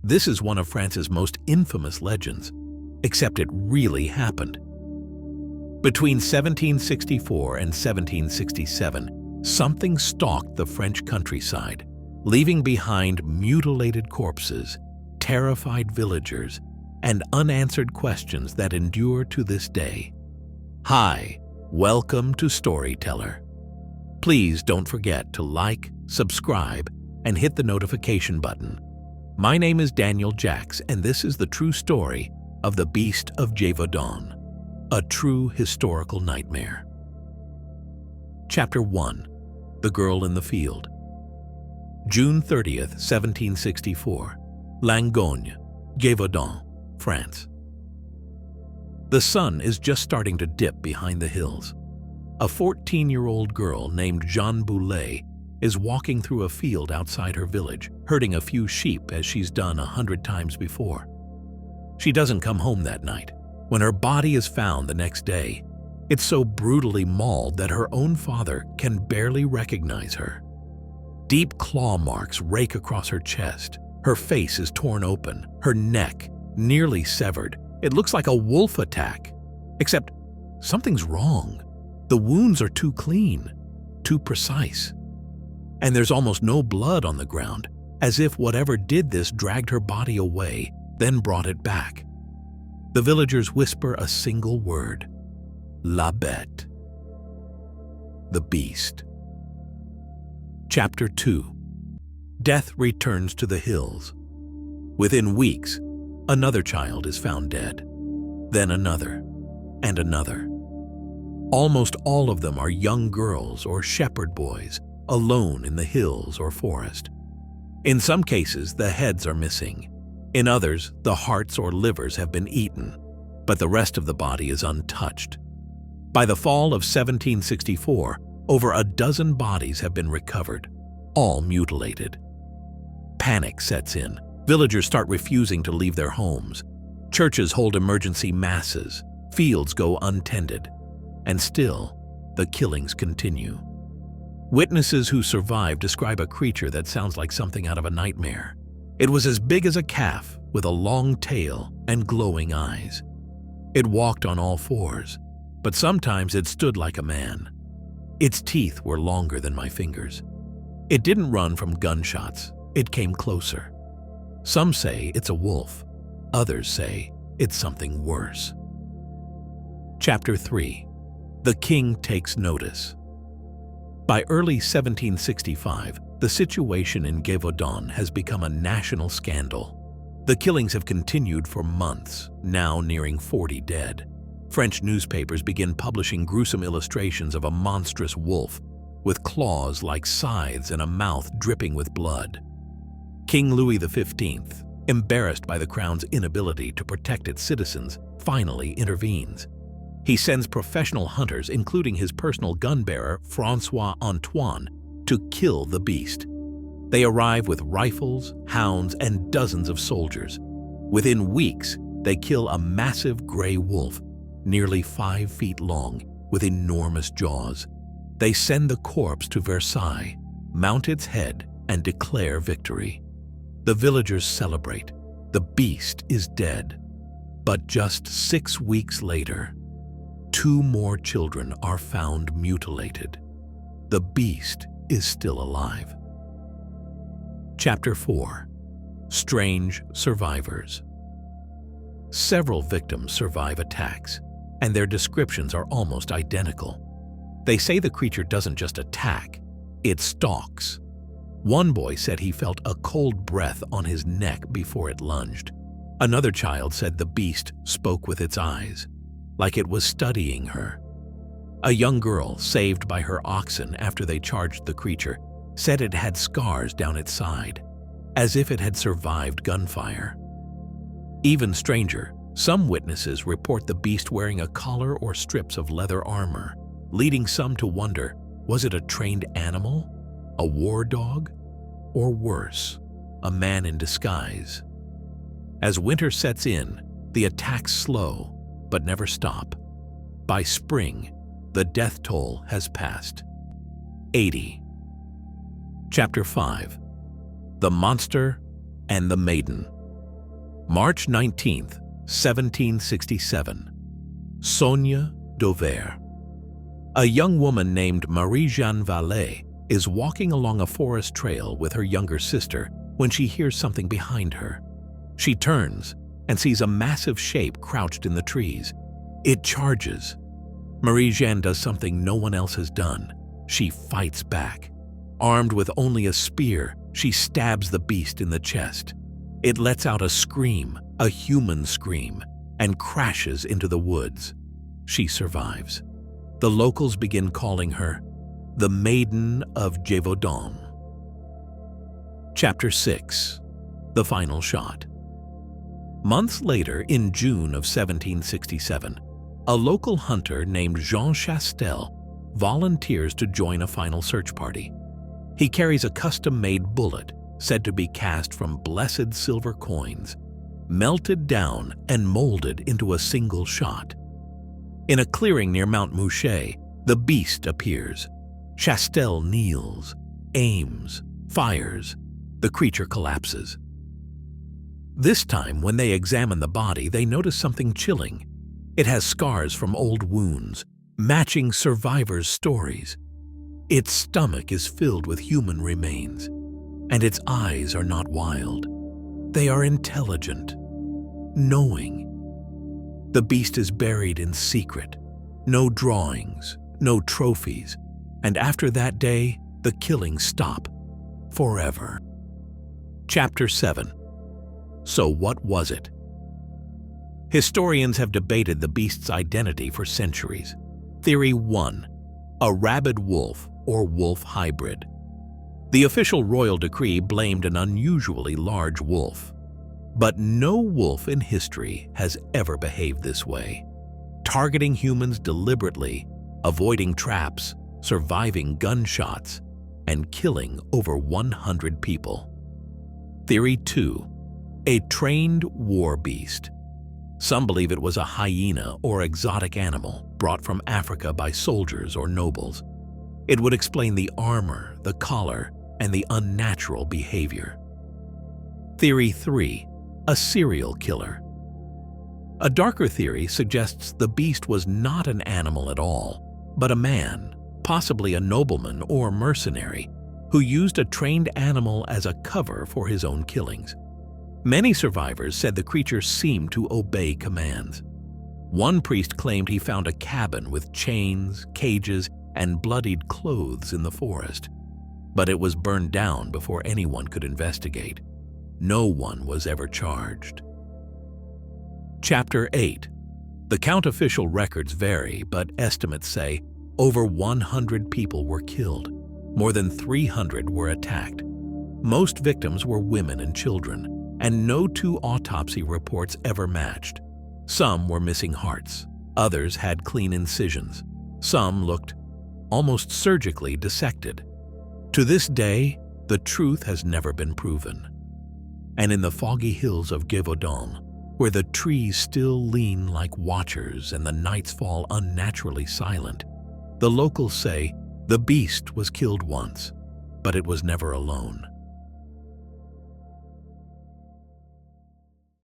This is one of France's most infamous legends, except it really happened. Between 1764 and 1767, something stalked the French countryside, leaving behind mutilated corpses, terrified villagers, and unanswered questions that endure to this day. Hi, welcome to Storyteller. Please don't forget to like, subscribe, and hit the notification button. My name is Daniel Jacks, and this is the true story of the Beast of Gévaudan, a true historical nightmare. Chapter 1. The Girl in the Field. June 30th, 1764. Langogne, Gévaudan, France. The sun is just starting to dip behind the hills. A 14-year-old girl named Jeanne Boulet is walking through a field outside her village, herding a few sheep as she's done 100 times before. She doesn't come home that night. When her body is found the next day, it's so brutally mauled that her own father can barely recognize her. Deep claw marks rake across her chest. Her face is torn open, her neck nearly severed. It looks like a wolf attack. Except something's wrong. The wounds are too clean, too precise. And there's almost no blood on the ground, as if whatever did this dragged her body away, then brought it back. The villagers whisper a single word: La Bête. The Beast. Chapter 2. Death returns to the hills. Within weeks, another child is found dead. Then another, and another. Almost all of them are young girls or shepherd boys, alone in the hills or forest. In some cases, the heads are missing. In others, the hearts or livers have been eaten, but the rest of the body is untouched. By the fall of 1764, over a dozen bodies have been recovered, all mutilated. Panic sets in. Villagers start refusing to leave their homes. Churches hold emergency masses. Fields go untended. And still, the killings continue. Witnesses who survive describe a creature that sounds like something out of a nightmare. It was as big as a calf, with a long tail and glowing eyes. It walked on all fours, but sometimes it stood like a man. Its teeth were longer than my fingers. It didn't run from gunshots. It came closer. Some say it's a wolf. Others say it's something worse. Chapter 3. The King Takes Notice. By early 1765, the situation in Gévaudan has become a national scandal. The killings have continued for months, now nearing 40 dead. French newspapers begin publishing gruesome illustrations of a monstrous wolf with claws like scythes and a mouth dripping with blood. King Louis XV, embarrassed by the crown's inability to protect its citizens, finally intervenes. He sends professional hunters, including his personal gun-bearer, François Antoine, to kill the beast. They arrive with rifles, hounds, and dozens of soldiers. Within weeks, they kill a massive gray wolf, nearly 5 feet long, with enormous jaws. They send the corpse to Versailles, mount its head, and declare victory. The villagers celebrate. The beast is dead. But just 6 weeks later, 2 more children are found mutilated. The beast is still alive. Chapter 4. Strange Survivors. Several victims survive attacks, and their descriptions are almost identical. They say the creature doesn't just attack, it stalks. One boy said he felt a cold breath on his neck before it lunged. Another child said the beast spoke with its eyes, like it was studying her. A young girl, saved by her oxen after they charged the creature, said it had scars down its side, as if it had survived gunfire. Even stranger, some witnesses report the beast wearing a collar or strips of leather armor, leading some to wonder, was it a trained animal, a war dog, or worse, a man in disguise? As winter sets in, the attacks slow, but never stop. By spring, the death toll has passed. 80. Chapter 5. The Monster and the Maiden. March 19th, 1767. Sonia Dauvert. A young woman named Marie-Jeanne Vallée is walking along a forest trail with her younger sister when she hears something behind her. She turns and sees a massive shape crouched in the trees. It charges. Marie-Jeanne does something no one else has done. She fights back. Armed with only a spear, she stabs the beast in the chest. It lets out a scream, a human scream, and crashes into the woods. She survives. The locals begin calling her the Maiden of Gévaudan. Chapter 6. The Final Shot. Months later, in June of 1767, a local hunter named Jean Chastel volunteers to join a final search party. He carries a custom-made bullet said to be cast from blessed silver coins, melted down and molded into a single shot. In a clearing near Mount Mouchet, the beast appears. Chastel kneels, aims, fires. The creature collapses. This time, when they examine the body, they notice something chilling. It has scars from old wounds, matching survivors' stories. Its stomach is filled with human remains, and its eyes are not wild. They are intelligent, knowing. The beast is buried in secret. No drawings, no trophies, and after that day, the killings stop forever. Chapter 7. So what was it? Historians have debated the beast's identity for centuries. Theory 1. A rabid wolf or wolf hybrid. The official royal decree blamed an unusually large wolf. But no wolf in history has ever behaved this way, targeting humans deliberately, avoiding traps, surviving gunshots, and killing over 100 people. Theory 2. A trained war beast. Some believe it was a hyena or exotic animal brought from Africa by soldiers or nobles. It would explain the armor, the collar, and the unnatural behavior. Theory 3. A serial killer. A darker theory suggests the beast was not an animal at all, but a man, possibly a nobleman or mercenary, who used a trained animal as a cover for his own killings. Many survivors said the creature seemed to obey commands. One priest claimed he found a cabin with chains, cages, and bloodied clothes in the forest, but it was burned down before anyone could investigate. No one was ever charged. Chapter 8. The count official records vary, but estimates say over 100 people were killed. More than 300 were attacked. Most victims were women and children, and no two autopsy reports ever matched. Some were missing hearts, others had clean incisions, some looked almost surgically dissected. To this day, the truth has never been proven. And in the foggy hills of Gévaudan, where the trees still lean like watchers and the nights fall unnaturally silent, the locals say the beast was killed once, but it was never alone.